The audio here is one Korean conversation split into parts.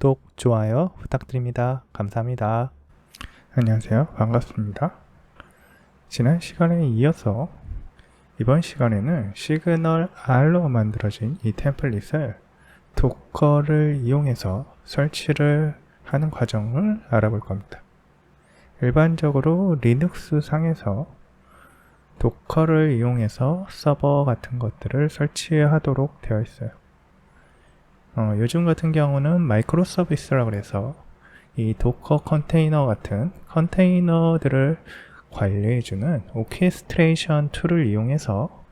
구독, 좋아요 부탁드립니다. 감사합니다. 안녕하세요. 반갑습니다. 지난 시간에 이어서 이번 시간에는 시그널 R로 만들어진 이 템플릿을 도커를 이용해서 설치를 하는 과정을 알아볼 겁니다. 일반적으로 리눅스 상에서 도커를 이용해서 서버 같은 것들을 설치하도록 되어 있어요. 요즘 같은 경우는 마이크로 서비스라고 해서 이 도커 컨테이너 같은 컨테이너들을 관리해주는 오케스트레이션 툴을 이용해서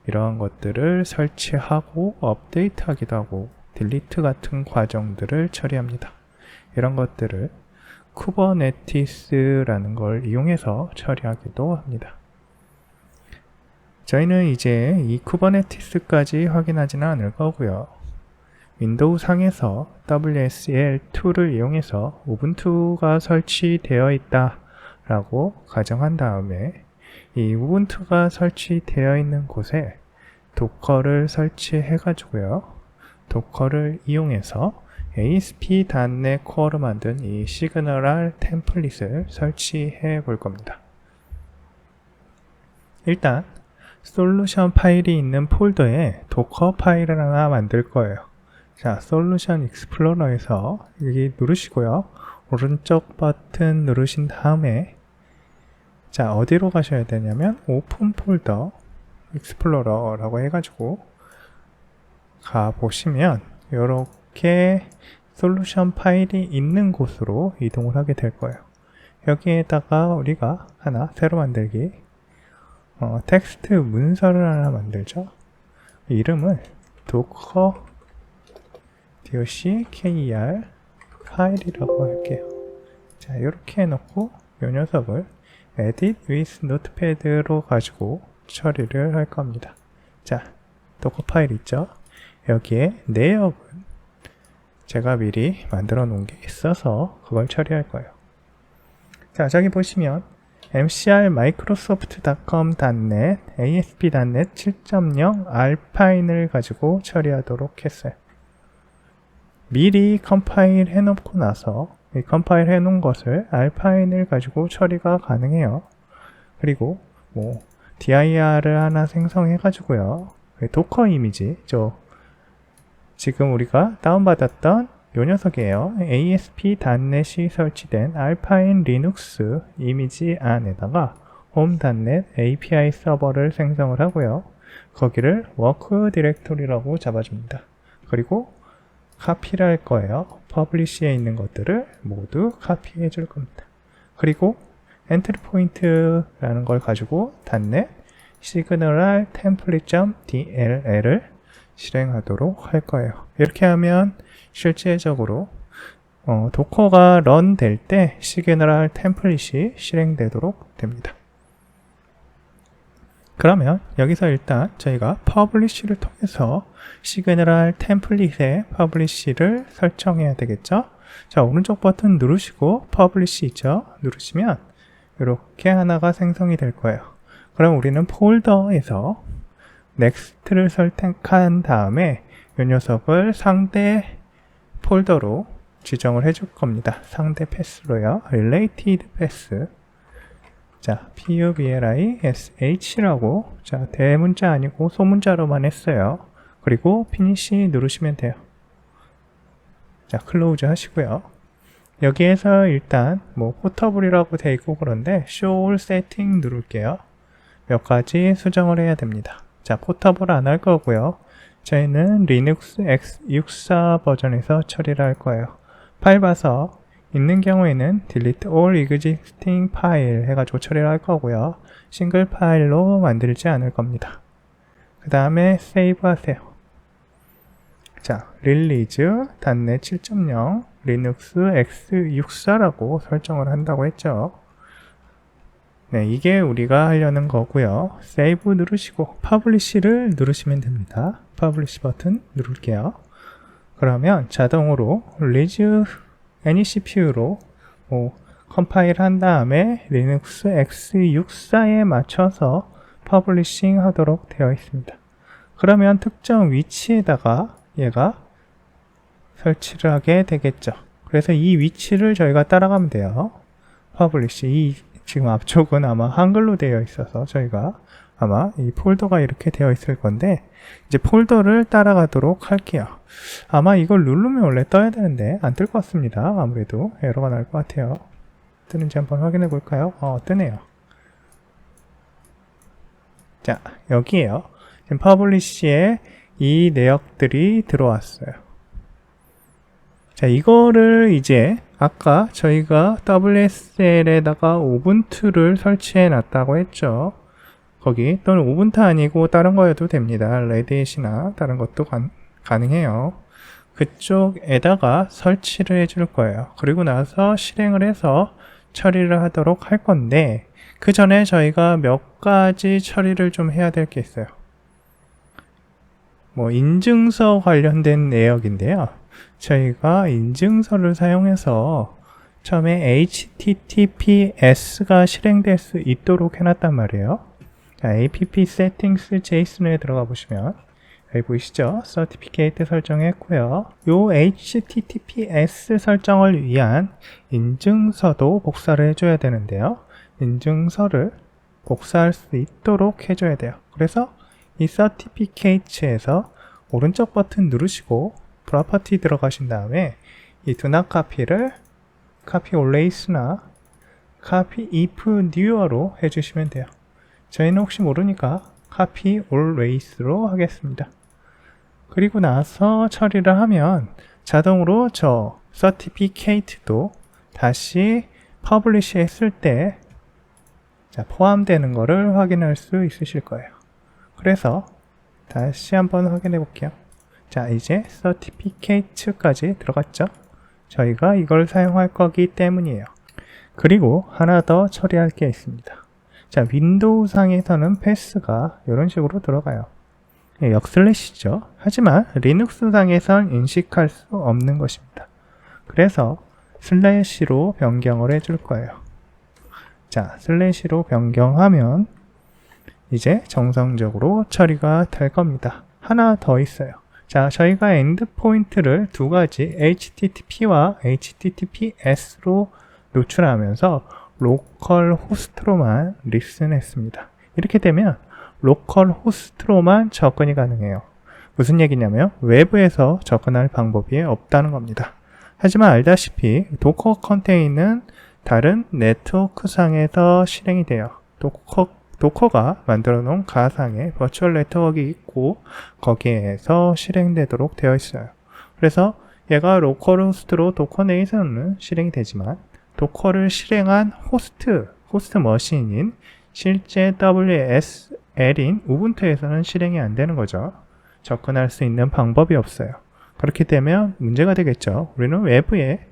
이러한 것들을 설치하고 업데이트하기도 하고 딜리트 같은 과정들을 처리합니다. 이런 것들을 쿠버네티스라는 걸 이용해서 처리하기도 합니다. 저희는 이제 이 쿠버네티스까지 확인하지는 않을 거고요. 윈도우 상에서 WSL2를 이용해서 우분투가 설치되어 있다 라고 가정한 다음에 이 우분투가 설치되어 있는 곳에 도커를 설치해 가지고요, 도커를 이용해서 ASP.NET 코어로 만든 이 시그널 R 템플릿을 설치해 볼 겁니다. 일단 솔루션 파일이 있는 폴더에 도커 파일을 하나 만들 거예요. 자, 솔루션 익스플로러에서 여기 누르시고요, 오른쪽 버튼 누르신 다음에 자, 어디로 가셔야 되냐면 오픈 폴더 익스플로러라고 해가지고 가보시면 이렇게 솔루션 파일이 있는 곳으로 이동을 하게 될 거예요. 여기에다가 우리가 하나 새로 만들기 텍스트 문서를 하나 만들죠. 이름을 docker 파일이라고 할게요. 자, 이렇게 해놓고 이 녀석을 edit with notepad로 가지고 처리를 할 겁니다. 자, 도커 파일 있죠? 여기에 내역은 제가 미리 만들어 놓은 게 있어서 그걸 처리할 거예요. 자, 저기 보시면 mcr microsoft.com.net asp.net 7.0 알파인을 가지고 처리하도록 했어요. 미리 컴파일 해놓고 나서 이 컴파일 해놓은 것을 알파인을 가지고 처리가 가능해요. 그리고 dir을 하나 생성해 가지고요, 도커 이미지, 지금 우리가 다운받았던 요 녀석이에요. ASP.NET이 설치된 알파인 리눅스 이미지 안에다가 home.net API 서버를 생성을 하고요, 거기를 워크 디렉토리라고 잡아줍니다. 그리고 카피를 할 거예요. 퍼블리시에 있는 것들을 모두 카피해 줄 겁니다. 그리고 엔트리 포인트라는 걸 가지고 .NET 시그널 template.dll을 실행하도록 할 거예요. 이렇게 하면 실제적으로 도커가 런 될 때 시그널 템플릿이 실행되도록 됩니다. 그러면 여기서 일단 저희가 퍼블리시를 통해서 시그널 템플릿의 퍼블리시를 설정해야 되겠죠. 자, 오른쪽 버튼 누르시고 퍼블리시 있죠? 누르시면 이렇게 하나가 생성이 될 거예요. 그럼 우리는 폴더에서 넥스트를 선택한 다음에 이 녀석을 상대 폴더로 지정을 해줄 겁니다. 상대 패스로요. related path. 자, publish라고, 자, 대문자 아니고 소문자로만 했어요. 그리고 finish 누르시면 돼요. 자, 클로즈 하시고요. 여기에서 일단 포터블이라고 돼 있고 그런데 show all setting 누를게요. 몇 가지 수정을 해야 됩니다. 자, 포터블 안 할 거고요. 저희는 리눅스 x64 버전에서 처리를 할 거예요. 파일 봐서 있는 경우에는 delete all existing file 해가지고 처리를 할 거고요. 싱글 파일로 만들지 않을 겁니다. 그 다음에 save 하세요. 자, release .NET 7.0 리눅스 x64라고 설정을 한다고 했죠. 네, 이게 우리가 하려는 거고요. save 누르시고 publish를 누르시면 됩니다. publish 버튼 누를게요. 그러면 자동으로 release any CPU로 컴파일 한 다음에 리눅스 x64에 맞춰서 퍼블리싱 하도록 되어 있습니다. 그러면 특정 위치에다가 얘가 설치를 하게 되겠죠. 그래서 이 위치를 저희가 따라가면 돼요. 퍼블리시, 이 지금 앞쪽은 아마 한글로 되어 있어서 저희가 아마 이 폴더가 이렇게 되어 있을 건데, 이제 폴더를 따라가도록 할게요. 아마 이걸 누르면 원래 떠야 되는데 안 뜰 것 같습니다. 아무래도 에러가 날 것 같아요. 뜨는지 한번 확인해 볼까요? 뜨네요. 자, 여기에요. 지금 퍼블리시에 이 내역들이 들어왔어요. 자, 이거를 이제 아까 저희가 WSL에다가 우분투를 설치해 놨다고 했죠. 거기 또는 우분투 아니고 다른 거여도 됩니다. 레드햇이나 다른 것도 가능해요. 그쪽에다가 설치를 해줄 거예요. 그리고 나서 실행을 해서 처리를 하도록 할 건데, 그 전에 저희가 몇 가지 처리를 좀 해야 될 게 있어요. 인증서 관련된 내역인데요. 저희가 인증서를 사용해서 처음에 HTTPS가 실행될 수 있도록 해놨단 말이에요. 자, app settings JSON에 들어가 보시면 여기 보이시죠? certificate 설정했고요. 요 HTTPS 설정을 위한 인증서도 복사를 해줘야 되는데요. 인증서를 복사할 수 있도록 해줘야 돼요. 그래서 이 certificate에서 오른쪽 버튼 누르시고 property 들어가신 다음에 이 do not copy를 copy always나 copy if new로 해주시면 돼요. 저희는 혹시 모르니까 copy always로 하겠습니다. 그리고 나서 처리를 하면 자동으로 저 certificate도 다시 publish 했을 때 포함되는 거를 확인할 수 있으실 거예요. 그래서 다시 한번 확인해 볼게요. 자, 이제 certificate까지 들어갔죠? 저희가 이걸 사용할 거기 때문이에요. 그리고 하나 더 처리할 게 있습니다. 자, 윈도우 상에서는 패스가 이런 식으로 들어가요. 역슬래시죠. 하지만 리눅스 상에선 인식할 수 없는 것입니다. 그래서 슬래시로 변경을 해줄 거예요. 자, 슬래시로 변경하면 이제 정상적으로 처리가 될 겁니다. 하나 더 있어요. 자, 저희가 엔드포인트를 두 가지 HTTP와 HTTPS로 노출하면서 로컬 호스트로만 리슨했습니다. 이렇게 되면 로컬 호스트로만 접근이 가능해요. 무슨 얘기냐면 외부에서 접근할 방법이 없다는 겁니다. 하지만 알다시피 도커 컨테이너는 다른 네트워크상에서 실행이 돼요. 도커가 만들어 놓은 가상의 버추얼 네트워크가 있고 거기에서 실행되도록 되어 있어요. 그래서 얘가 로컬 호스트로 도커 내에서는 실행이 되지만 도커를 실행한 호스트 머신인 실제 WSL인 우분투에서는 실행이 안 되는 거죠. 접근할 수 있는 방법이 없어요. 그렇게 되면 문제가 되겠죠. 우리는 외부에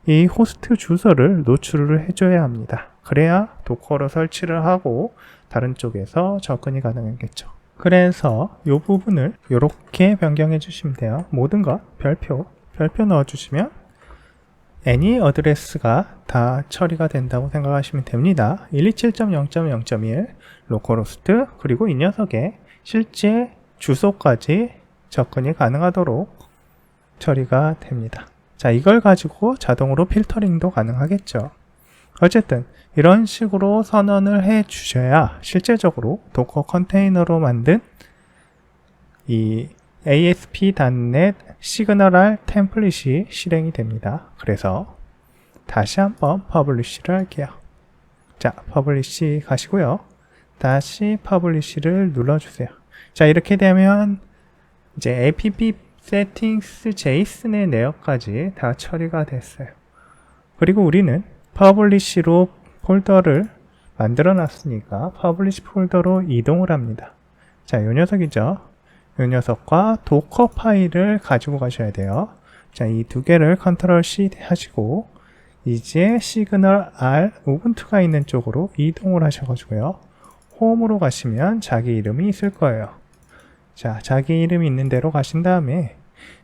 이 호스트 주소를 노출을 해줘야 합니다. 그래야 도커로 설치를 하고 다른 쪽에서 접근이 가능하겠죠. 그래서 이 부분을 이렇게 변경해 주시면 돼요. 모든 것 별표 넣어주시면 any 어드레스가 다 처리가 된다고 생각하시면 됩니다. 127.0.0.1 로컬호스트, 그리고 이 녀석의 실제 주소까지 접근이 가능하도록 처리가 됩니다. 자, 이걸 가지고 자동으로 필터링도 가능하겠죠. 어쨌든 이런 식으로 선언을 해 주셔야 실제적으로 도커 컨테이너로 만든 이 ASP.NET 시그널R 템플릿이 실행이 됩니다. 그래서 다시 한번 퍼블리시를 할게요. 자, 퍼블리시 가시고요. 다시 퍼블리시를 눌러주세요. 자, 이렇게 되면 이제 app settings JSON의 내역까지 다 처리가 됐어요. 그리고 우리는 퍼블리시로 폴더를 만들어 놨으니까 퍼블리시 폴더로 이동을 합니다. 자, 요 녀석이죠. 이 녀석과 도커 파일을 가지고 가셔야 돼요. 자, 이 두 개를 컨트롤 C 하시고 이제 시그널 R 우분투가 있는 쪽으로 이동을 하셔가지고요. 홈으로 가시면 자기 이름이 있을 거예요. 자, 자기 이름이 있는 대로 가신 다음에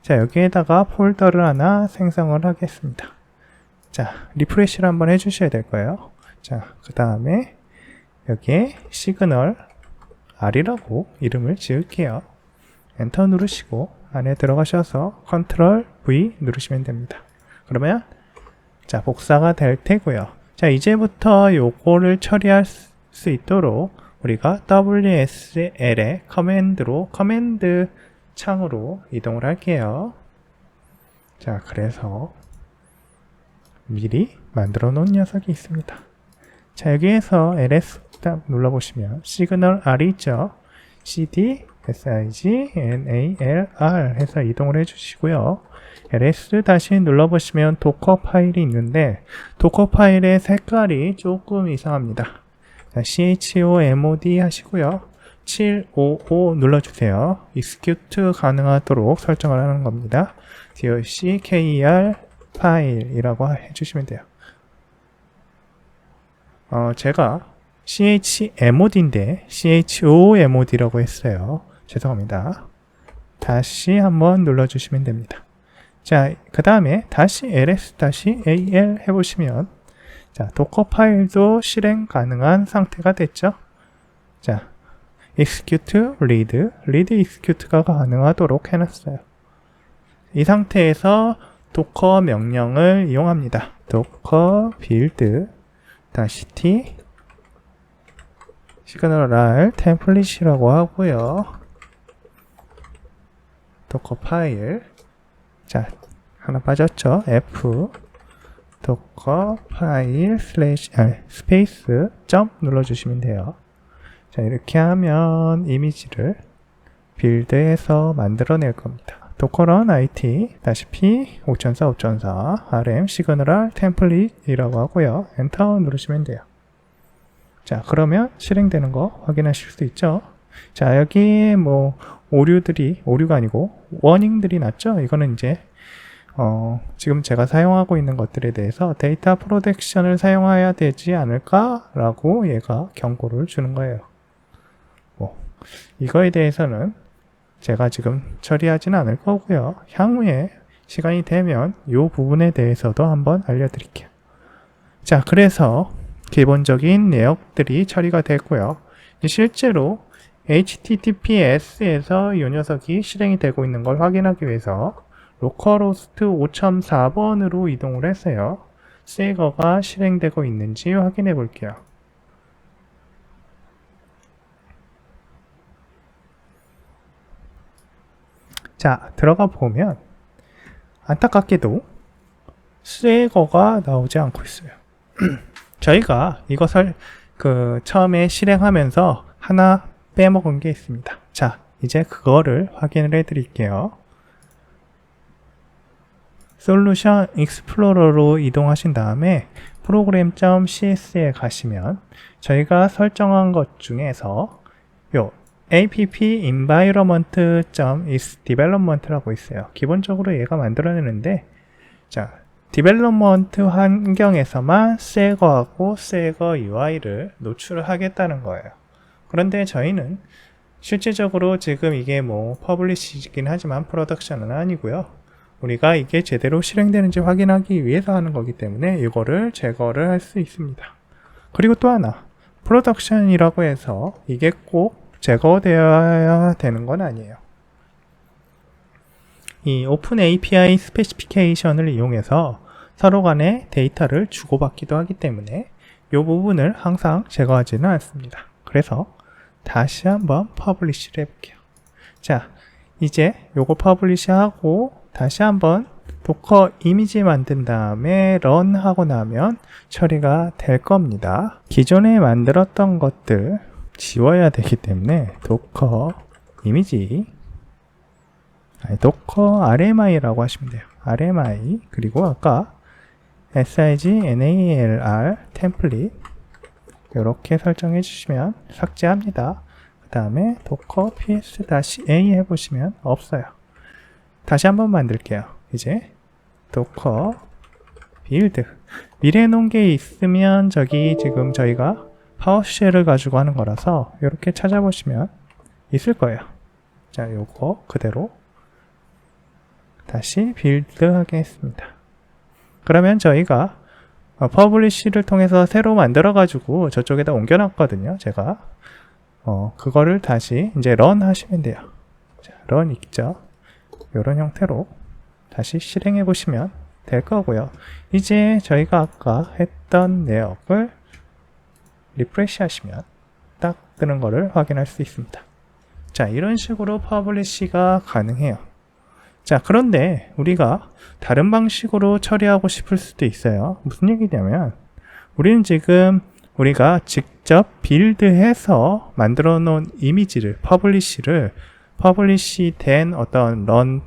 자, 여기에다가 폴더를 하나 생성을 하겠습니다. 자, 리프레시를 한번 해주셔야 될 거예요. 자, 그 다음에 여기에 시그널 R이라고 이름을 지을게요. 엔터 누르시고 안에 들어가셔서 컨트롤 V 누르시면 됩니다. 그러면 자, 복사가 될 테고요. 자, 이제부터 요거를 처리할 수 있도록 우리가 WSL의 커맨드로 커맨드 창으로 이동을 할게요. 자, 그래서 미리 만들어 놓은 녀석이 있습니다. 자, 여기에서 ls 딱 눌러보시면 시그널 R이 있죠. cd sig nar 해서 이동을 해주시고요. ls 다시 눌러보시면 도커 파일이 있는데 도커 파일의 색깔이 조금 이상합니다. 자, chomod 하시고요. 755 눌러주세요. execute 가능하도록 설정을 하는 겁니다. docker 파일이라고 해주시면 돼요. 제가 chmod인데 chomod라고 했어요. 죄송합니다. 다시 한번 눌러주시면 됩니다. 자, 그 다음에 다시 ls-al 해보시면 자, 도커 파일도 실행 가능한 상태가 됐죠. 자, execute read execute가 가능하도록 해놨어요. 이 상태에서 도커 명령을 이용합니다. docker build -t 시그널 R 템플릿이라고 하고요. 도커 파일 자, 하나 빠졌죠. F 도커 파일 스페이스 점 눌러주시면 돼요. 자, 이렇게 하면 이미지를 빌드해서 만들어낼 겁니다. 도커런 IT-P 5004 RM 시그널 R 템플릿이라고 하고요. 엔터 누르시면 돼요. 자, 그러면 실행되는 거 확인하실 수 있죠. 자, 여기 뭐 오류가 아니고 워닝들이 났죠. 이거는 이제 지금 제가 사용하고 있는 것들에 대해서 데이터 프로텍션을 사용해야 되지 않을까 라고 얘가 경고를 주는 거예요. 이거에 대해서는 제가 지금 처리하지는 않을 거고요. 향후에 시간이 되면 이 부분에 대해서도 한번 알려드릴게요. 자, 그래서 기본적인 내역들이 처리가 됐고요. 실제로 HTTPS에서 이 녀석이 실행이 되고 있는 걸 확인하기 위해서 로컬호스트 5.4번으로 이동을 했어요. 세거가 실행되고 있는지 확인해 볼게요. 자, 들어가 보면 안타깝게도 세거가 나오지 않고 있어요. 저희가 이것을 처음에 실행하면서 하나 빼먹은 게 있습니다. 자, 이제 그거를 확인을 해 드릴게요. 솔루션 익스플로러로 이동하신 다음에 program.cs에 가시면 저희가 설정한 것 중에서 요 app environment.isDevelopment라고 있어요. 기본적으로 얘가 만들어내는데 자, 디벨롭먼트 환경에서만 세거하고 세거 UI를 노출을 하겠다는 거예요. 그런데 저희는 실질적으로 지금 이게 뭐 퍼블리시긴 하지만 프로덕션은 아니고요. 우리가 이게 제대로 실행되는지 확인하기 위해서 하는 거기 때문에 이거를 제거를 할 수 있습니다. 그리고 또 하나, 프로덕션이라고 해서 이게 꼭 제거되어야 되는 건 아니에요. 이 오픈 API 스페시피케이션을 이용해서 서로 간에 데이터를 주고받기도 하기 때문에 이 부분을 항상 제거하지는 않습니다. 그래서 다시 한번 퍼블리시를 해볼게요. 자, 이제 요거 퍼블리시 하고 다시 한번 도커 이미지 만든 다음에 런 하고 나면 처리가 될 겁니다. 기존에 만들었던 것들 지워야 되기 때문에 도커 이미지 도커 RMI라고 하시면 돼요. RMI 그리고 아까 SIGNALR 템플릿 이렇게 설정해 주시면 삭제합니다. 그 다음에 도커 ps-a 해보시면 없어요. 다시 한번 만들게요. 이제 도커 빌드 미리 해놓은 게 있으면 저기 지금 저희가 파워쉘을 가지고 하는 거라서 이렇게 찾아보시면 있을 거예요. 자, 요거 그대로 다시 빌드 하겠습니다. 그러면 저희가 퍼블리시를 통해서 새로 만들어 가지고 저쪽에다 옮겨 놨거든요. 제가 그거를 다시 이제 런 하시면 돼요. 자, 런 있죠. 이런 형태로 다시 실행해 보시면 될 거고요. 이제 저희가 아까 했던 내역을 리프레시 하시면 딱 뜨는 거를 확인할 수 있습니다. 자, 이런 식으로 퍼블리시가 가능해요. 자, 그런데 우리가 다른 방식으로 처리하고 싶을 수도 있어요. 무슨 얘기냐면 우리는 지금 우리가 직접 빌드해서 만들어 놓은 이미지를 퍼블리시 된 어떤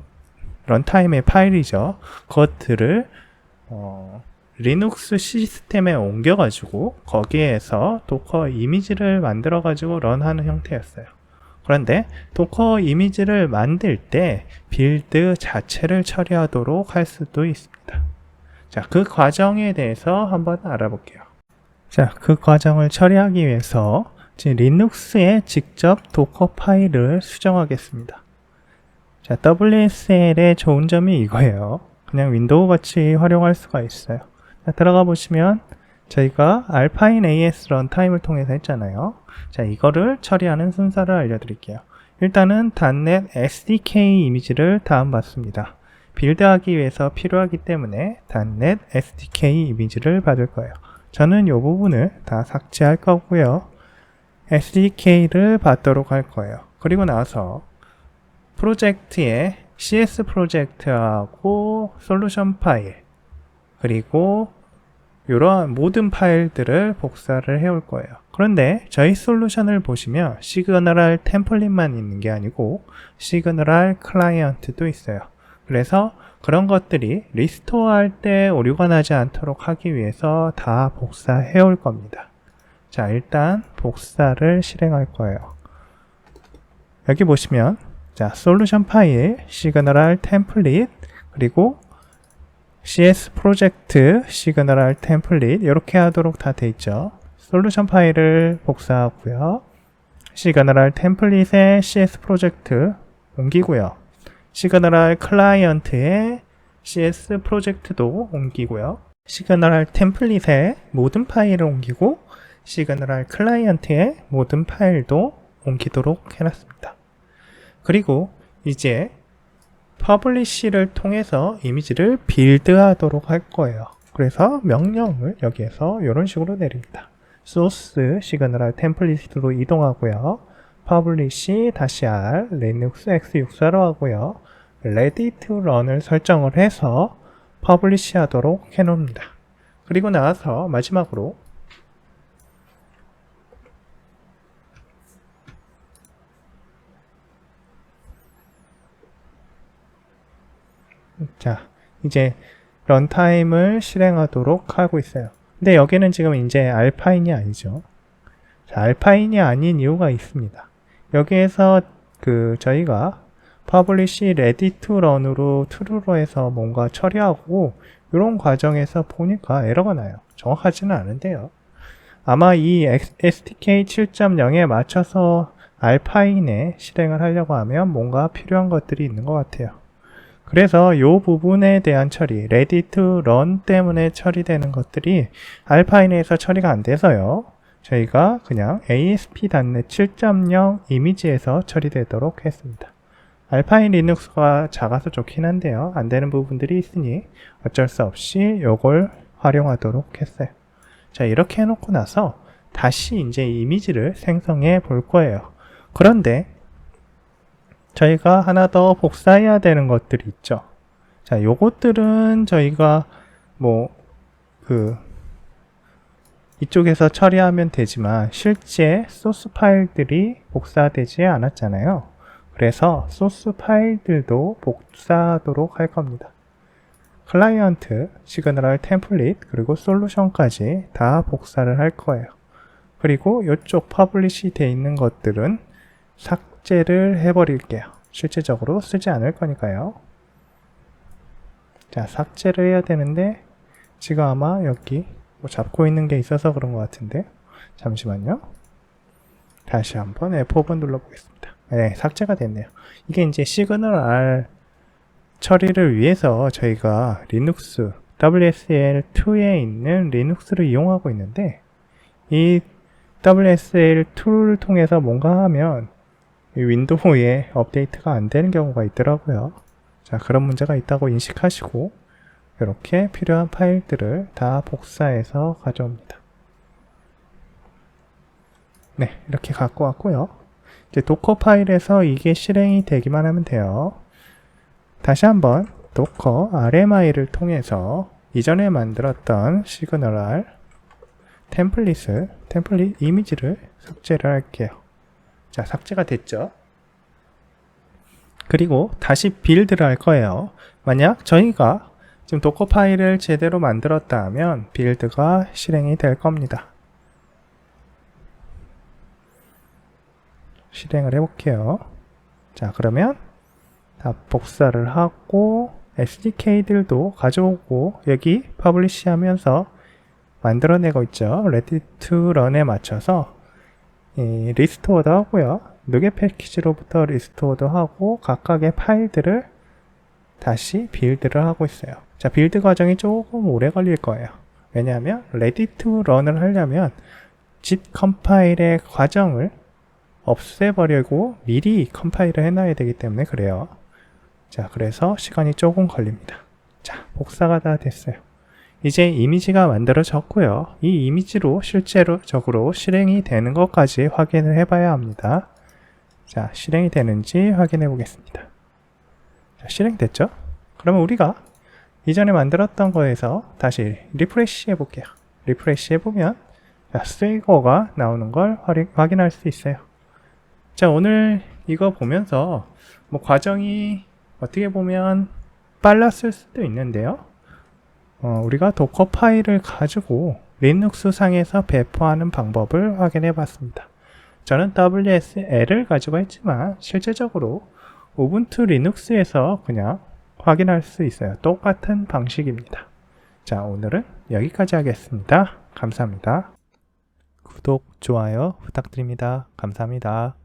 런타임의 파일이죠. 그것들을 리눅스 시스템에 옮겨가지고 거기에서 도커 이미지를 만들어가지고 런하는 형태였어요. 그런데 도커 이미지를 만들 때 빌드 자체를 처리하도록 할 수도 있습니다. 자, 그 과정에 대해서 한번 알아볼게요. 자, 그 과정을 처리하기 위해서 지금 리눅스에 직접 도커 파일을 수정하겠습니다. 자, WSL의 좋은 점이 이거예요. 그냥 윈도우 같이 활용할 수가 있어요. 자, 들어가 보시면 저희가 알파인 AS 런타임을 통해서 했잖아요. 자, 이거를 처리하는 순서를 알려드릴게요. 일단은 .NET SDK 이미지를 다운받습니다. 빌드하기 위해서 필요하기 때문에 .NET SDK 이미지를 받을 거예요. 저는 이 부분을 다 삭제할 거고요. SDK를 받도록 할 거예요. 그리고 나서 프로젝트에 CS 프로젝트하고 솔루션 파일 그리고 이러한 모든 파일들을 복사를 해올 거예요. 그런데 저희 솔루션을 보시면 시그널 템플릿만 있는 게 아니고 시그널 클라이언트도 있어요. 그래서 그런 것들이 리스토어 할 때 오류가 나지 않도록 하기 위해서 다 복사해 올 겁니다. 자, 일단 복사를 실행할 거예요. 여기 보시면 자, 솔루션 파일, 시그널 템플릿, 그리고 CS 프로젝트, 시그널 템플릿 이렇게 하도록 다 돼 있죠. 솔루션 파일을 복사하고요. 시그널 템플릿에 CS 프로젝트 옮기고요. 시그널 클라이언트에 CS 프로젝트도 옮기고요. 시그널 템플릿에 모든 파일을 옮기고 시그널 클라이언트에 모든 파일도 옮기도록 해놨습니다. 그리고 이제 퍼블리시를 통해서 이미지를 빌드하도록 할 거예요. 그래서 명령을 여기에서 이런 식으로 내립니다. 소스 시그널 템플릿으로 이동하고요. 퍼블리시 -r 리눅스 x64로 하고요. ready to run을 설정을 해서 퍼블리시 하도록 해놓습니다. 그리고 나서 마지막으로 자, 이제 런타임을 실행하도록 하고 있어요. 근데 여기는 지금 이제 알파인이 아니죠. 자, 알파인이 아닌 이유가 있습니다. 여기에서 저희가 publish ready to run으로 true로 해서 뭔가 처리하고 이런 과정에서 보니까 에러가 나요. 정확하지는 않은데요. 아마 이 SDK 7.0에 맞춰서 알파인에 실행을 하려고 하면 뭔가 필요한 것들이 있는 것 같아요. 그래서 이 부분에 대한 처리, ready to run 때문에 처리되는 것들이 알파인에서 처리가 안 돼서요. 저희가 그냥 ASP.NET 7.0 이미지에서 처리되도록 했습니다. 알파인 리눅스가 작아서 좋긴 한데요. 안 되는 부분들이 있으니 어쩔 수 없이 이걸 활용하도록 했어요. 자, 이렇게 해놓고 나서 다시 이제 이미지를 생성해 볼 거예요. 그런데 저희가 하나 더 복사해야 되는 것들이 있죠. 자, 요것들은 저희가 이쪽에서 처리하면 되지만 실제 소스 파일들이 복사되지 않았잖아요. 그래서 소스 파일들도 복사하도록 할 겁니다. 클라이언트, 시그널 템플릿, 그리고 솔루션까지 다 복사를 할 거예요. 그리고 이쪽 퍼블리시 돼 있는 것들은 삭제를 해버릴게요. 실제적으로 쓰지 않을 거니까요. 자, 삭제를 해야 되는데 지금 아마 여기 잡고 있는 게 있어서 그런 것 같은데 잠시만요. 다시 한번 F5번 눌러보겠습니다. 네, 삭제가 됐네요. 이게 이제 시그널 R 처리를 위해서 저희가 리눅스 WSL2에 있는 리눅스를 이용하고 있는데 이 WSL2를 통해서 뭔가 하면 윈도우에 업데이트가 안 되는 경우가 있더라고요. 자, 그런 문제가 있다고 인식하시고 이렇게 필요한 파일들을 다 복사해서 가져옵니다. 네, 이렇게 갖고 왔고요. 이제 도커 파일에서 이게 실행이 되기만 하면 돼요. 다시 한번 도커 RMI를 통해서 이전에 만들었던 시그널 템플릿 이미지를 삭제를 할게요. 자, 삭제가 됐죠. 그리고 다시 빌드를 할 거예요. 만약 저희가 지금 도커 파일을 제대로 만들었다 하면 빌드가 실행이 될 겁니다. 실행을 해볼게요. 자, 그러면 다 복사를 하고 SDK들도 가져오고 여기 퍼블리시 하면서 만들어내고 있죠. 레디 투 런에 맞춰서 리스토어도 하고요. 누게 패키지로부터 리스토어도 하고 각각의 파일들을 다시 빌드를 하고 있어요. 자, 빌드 과정이 조금 오래 걸릴 거예요. 왜냐하면 레디 투 런을 하려면 zip 컴파일의 과정을 없애버리고 미리 컴파일을 해놔야 되기 때문에 그래요. 자, 그래서 시간이 조금 걸립니다. 자, 복사가 다 됐어요. 이제 이미지가 만들어졌고요. 이 이미지로 실제적으로 실행이 되는 것까지 확인을 해봐야 합니다. 자, 실행이 되는지 확인해 보겠습니다. 자, 실행됐죠? 그러면 우리가 이전에 만들었던 거에서 다시 리프레시 해볼게요. 리프레시 해보면 스웨이거가 나오는 걸 확인할 수 있어요. 자, 오늘 이거 보면서 뭐 과정이 어떻게 보면 빨랐을 수도 있는데요. 우리가 도커 파일을 가지고 리눅스 상에서 배포하는 방법을 확인해 봤습니다. 저는 WSL을 가지고 했지만 실제적으로 우분투 리눅스에서 그냥 확인할 수 있어요. 똑같은 방식입니다. 자, 오늘은 여기까지 하겠습니다. 감사합니다. 구독, 좋아요 부탁드립니다. 감사합니다.